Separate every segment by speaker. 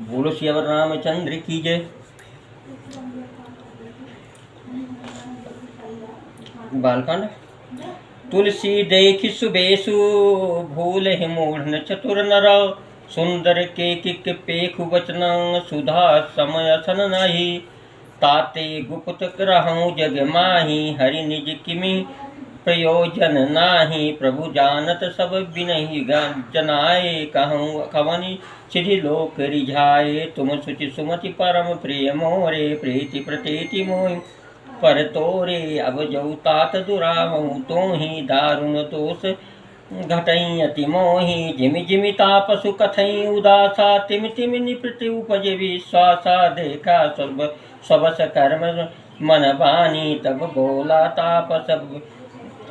Speaker 1: बोलो सियावर रामचंद्र की जय। बालकांड। तुलसी देखि सुबेसु भूल मूढ़ चतुर नर सुंदर के किक पेखु वचन सुधा समय सन नहीं ताते गुप्त रहूं जग माही हरि निज किमि प्रयोजन नाही प्रभु जानत सब बिनहि जनाए कहूँ खवनि सिधि लोक रिझाए तुम सुचि सुमति परम प्रिय मोरे प्रीति प्रतीति मोहि पर तोरे अब जऊ तात दुरावहु तो ही दारुण दोष घटई अति मोहि जिमि जिमि तापसु कथई उदासा तिमि तिमि निपृति उपजे विश्वासा देखा सबस कर्म मन बानी तब बोला तापस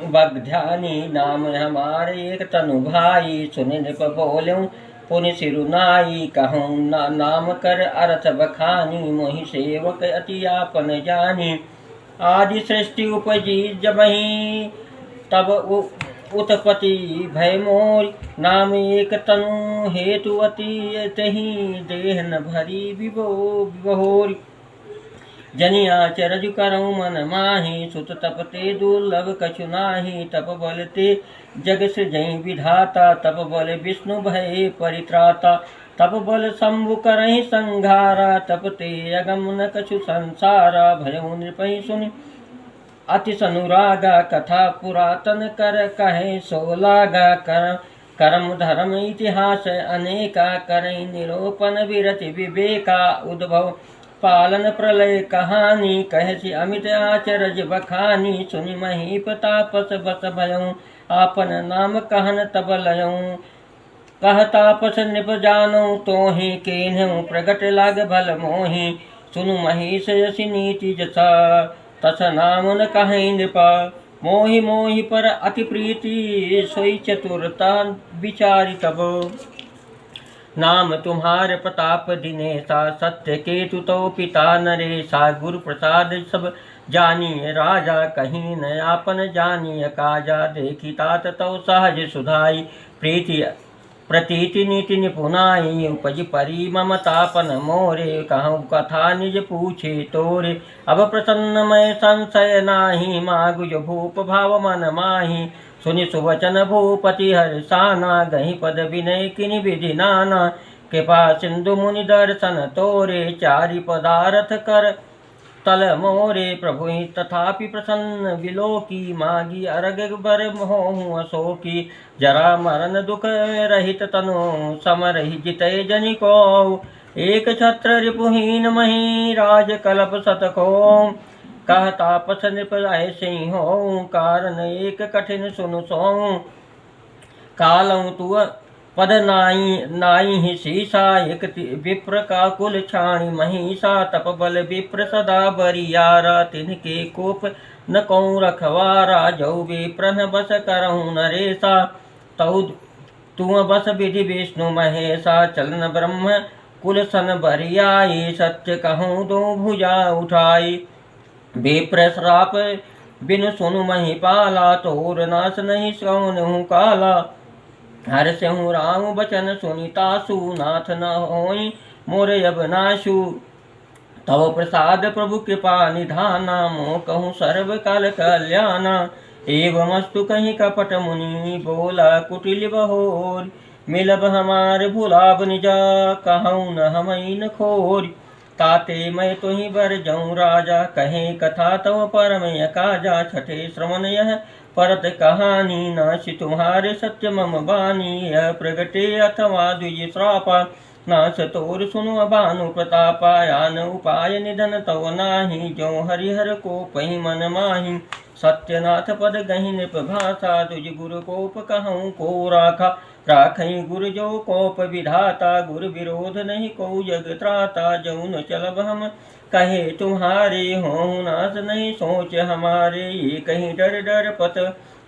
Speaker 1: बगध्यानी नाम हमारे एक तनु भाई सुनि निप बोलूं पुनि सिरुनाई कहूँ नाम कर अर्थ बखानी मोहि सेवक अति आपन जानी आदि सृष्टि उपजी जबहि तब उत्पत्ति भय मोर नाम एक तनु हेतु अति तहि देह न भरी विभोर जनिया चरजु करऊँ मन माही सुत तपते दुर्लभ कछु नाही तप बलते जग सृजई विधाता तप बल विष्णु भय परित्राता तप बल शंभु करहि संघारा तपते अगम न कछु संसारा भयउ नृपहि सुनि अति सनुरागा कथा पुरातन कर कहे सोलागा कर्म धर्म इतिहास अनेका करहि निरूपण विरति विवेका उद्भव पालन प्रलय कहानी कहसी अमित आचरज बखानी सुनि महीप तापस बस भयऊँ आपन नाम कहन तब लयऊँ कह तापस निप जानूं तोहि केन्हूं प्रगट लाग भल मोहि सुनु महिष यसि नीति जसा तस नाम न कहीं नृपा मोहि मोहि पर अति प्रीति सोई चतुरता विचारि तब नाम तुम्हारे प्रताप दिनेशा सत्य केतु तो पिता नरेशा गुरु प्रसाद सब जानिए राजा कहीं न आपन जानिए काजा देखी तात तो सहज सुधाई प्रीति प्रतीति नीति निपुनाई उपज परी ममतापन मोरे कहूँ कथा निज पूछे तोरे अब प्रसन्न मैं संशय नाही मागु जो भूप भाव मन माही सुनि सुवचन भूपति हर्षाना गहि पद विनय किनि विधि नाना कृपा सिंधु मुनि दर्शन तोरे चारि पदारथ कर तल मोरे प्रभु तथापि प्रसन्न विलोकी मागी अरग बर मोहु अशोकी जरा मरण दुख रहित तनु समरहि जितय जनि को एक छत्र रिपुहीन मही राज कल्प सतको कह तापस नृप ऐसे हो कारण एक कठिन सुनु सो कालऊ तु पद नाई ही शीसा एक विप्र का कुल छाणी महिषा तप बल विप्र सदा बरियारा तिनके कोप न कौ रखवारा जौ विप्रन बस करहूँ नरेशा तौ तुम बस विधि विष्णु महेशा चलन ब्रह्म कुल सन बरियाई सत्य कहूँ दो भुजा उठाई विप्र श्राप बिन सुनु महिपाला तोर नाश नहीं सौन काला हर से हूँ राम बचन सुनितासु नाथ न होई मोर अब नाशु तव प्रसाद प्रभु कृपा निधाना मोह कहूँ सर्व काल कल्याणा एवमस्तु कहीं कपट मुनि बोला कुटिल बहोर मिलब हमार भुलाब निजा कहूँ न हमई न खोर ताते मैं तुहि बर जाऊँ राजा कहे कथा तव परम काजा छठे श्रवण यह परत कहानी नाश तुम्हारे सत्य मम बानी यह प्रगटे अथवा द्विज श्रापा नाश तोर सुनु भानु प्रतापायान उपाय निधन तव नाही जो हरिहर को पही मन माही सत्यनाथ पद गहि नृप भाषा तुझ गुरु कोप कहूँ को राखा राखई गुरु जो कोप विधाता गुरु विरोध नहीं को जग त्राता जौन चलब हम कहे तुम्हारे हो नाश नहीं सोच हमारे ये कहीं डर डर पत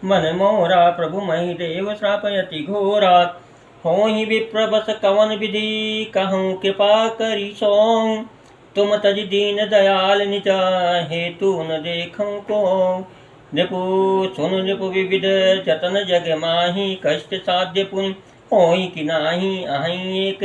Speaker 1: मन मोरा प्रभु मही देव श्रापयति घोरा हो ही विप्र बस कवन विधि कहूँ कृपा करी सों तुम तज दीन दयाल निजा हेतु न देखूं को नृपु सुन नृपु विविध जतन जग माही कष्ट साध्य पुनि होई कि नाही अहि एक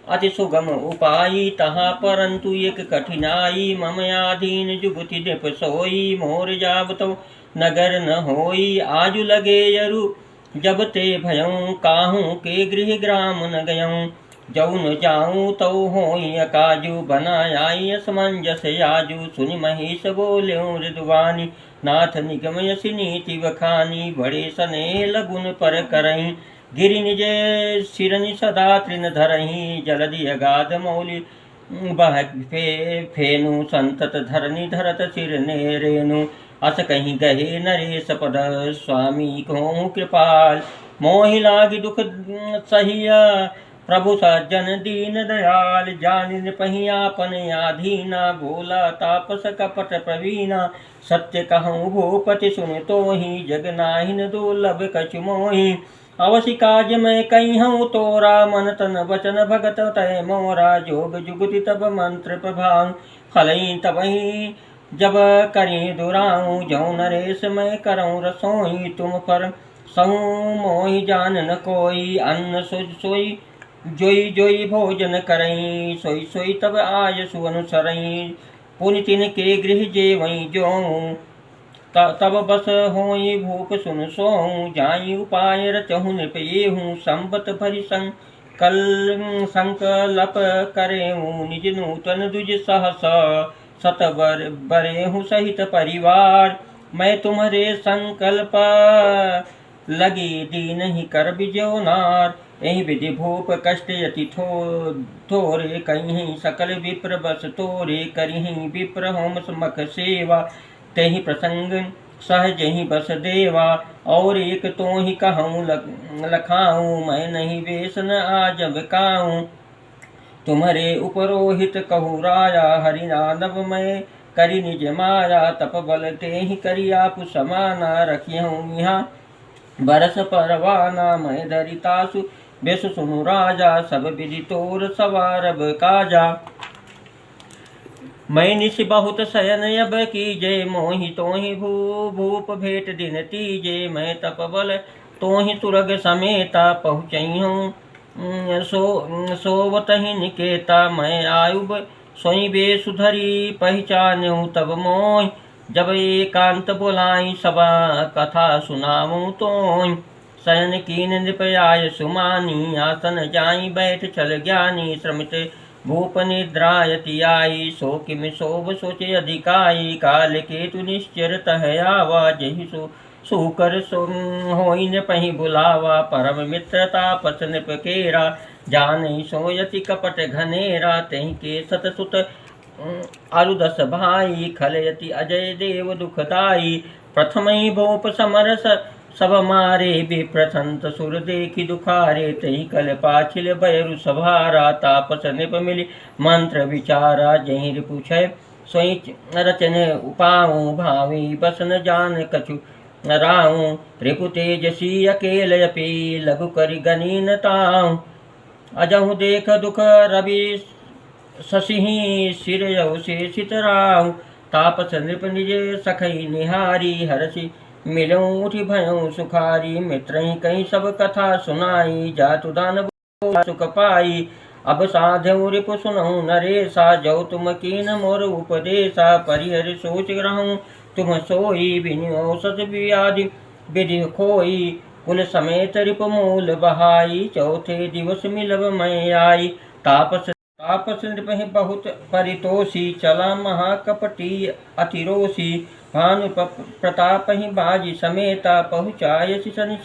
Speaker 1: अति सुगम उपायी तहाँ परंतु एक कठिनाई मम आधीन जुगति निप सोई मोर जाबतो नगर न होई आजु लगे यरु जब ते भयऊँ काहूँ के गृह ग्राम न गयऊँ जऊ न जाऊँ तऊ होई अकाजू बनाई असमंजस याजू सुनि महिष बोल्यों मृदुवानी नाथ निगम यसी नीति वखानी बड़े सने लगुन पर करहीं गिरि निज सिरनि सदा तृण धरहीं जलधि अगाध मौलि बह फेनु संतत धरनि धरत सिर ने रेनु अस कहीं गहे नरेश पद स्वामी को कृपाल मोहि लागी दुख सहिया प्रभु सज्जन दीन दयाल जान नृपहि आपन आधीना भोला तापस कपट प्रवीणा सत्य कहूँ भूपति सुन तोहि जग नाहिन दुर्लभ कछु मोहि अवसि काज मैं कहिहूँ तोरा मन तन वचन भगत तय मोरा जोग जुगति तब मंत्र प्रभाव फलई तबहि जब करी दुराऊँ जौ नरेश मैं करऊँ रसोई तुम पर सहूँ मोहि जान न कोई अन्न सोई जोई जोई भोजन करई सोई सोई तब आय सुअनु सरई पुनि तिन के गृह जे वही जो तब बस होई भूप सुन सोऊँ जाई उपाय रचहु नृपयेहूँ संबत भरि संकल्प करेहूँ निज नूतन दुज सहस सत बरेहूँ सहित परिवार मैं तुम्हारे संकल्प लगी दीन ही कर बिजो नार यही विधि भूप कष्ट यति थोरे कहीं सकल विप्र बस तोरे कहीं विप्र होम समख सेवा तेहि प्रसंग सहज ही बस देवा और एक तो ही कहूँ लखाऊँ मैं नहीं बेसन आज काऊँ तुम्हारे उपरोहित कहूँ राया हरिनादव मैं करी निज माया तप बल ते ही करी आप समाना रखियहूँ यहाँ बरस परवाना मैं धरितासु बेस सुनु राजा सब विधि तोर सवारब काजा मैं निश बहुत शयन अब की जय मोहि तोहि भूप भेट दिन तीजे मैं तप बल तोहि तुरग समेता पहुँचहूँ सोवतहि निकेता मैं आयुब सोई बेसुधरी पहचान्यूँ तब मोहि जब एकांत बोलाई सबा कथा सुनाऊँ तोहि शयन कीन नृपयाय सुमानी आसन जाई बैठ चल ज्ञानी श्रमित भूप निद्रायति आई सो किम शोभ सोचे अधिकाई काल केतु निश्चर तह आवा जहि सुकर होई नृपहि बुलावा परम मित्रता पस नृप केरा जान सोयति कपट घनेरा तहि के सतसुत अरुदस भाई खलयति अजय देव दुखदाई प्रथम ही भूप समरस सब मारे विप्रसंत सुर देखि दुखारे तही कल पाछिल बैरु सभारा तापस निप मिली मंत्र विचारा जहिर पूछय सोई रचन उपाऊँ भावी बस न जान कछु राऊँ रिपु तेजसी अकेलयपि लघु करि गनीनताऊँ अजहु देख दुख रवि शशिहि सिरयौ शेषित राहु तापस नृप निज सखई निहारी हरसि मिलऊँ उठि भयऊँ सुखारी मित्रहि कहीं सब कथा सुनाई जातु दान सुख पाई अब साध्यऊ रिपु सुनऊँ नरेसा जौ तुम कीन मोर उपदेशा परिहर सोच रहूँ तुम सोई बिनु सत व्याधि विधि खोई कुल समेत रिप मूल बहाई चौथे दिवस मिलब मैं आई तापस नृपहि बहुत परितोषी चला महाकपटी अतिरोषी भानु प्रताप ही बाजी समेता पहुँचाय शनि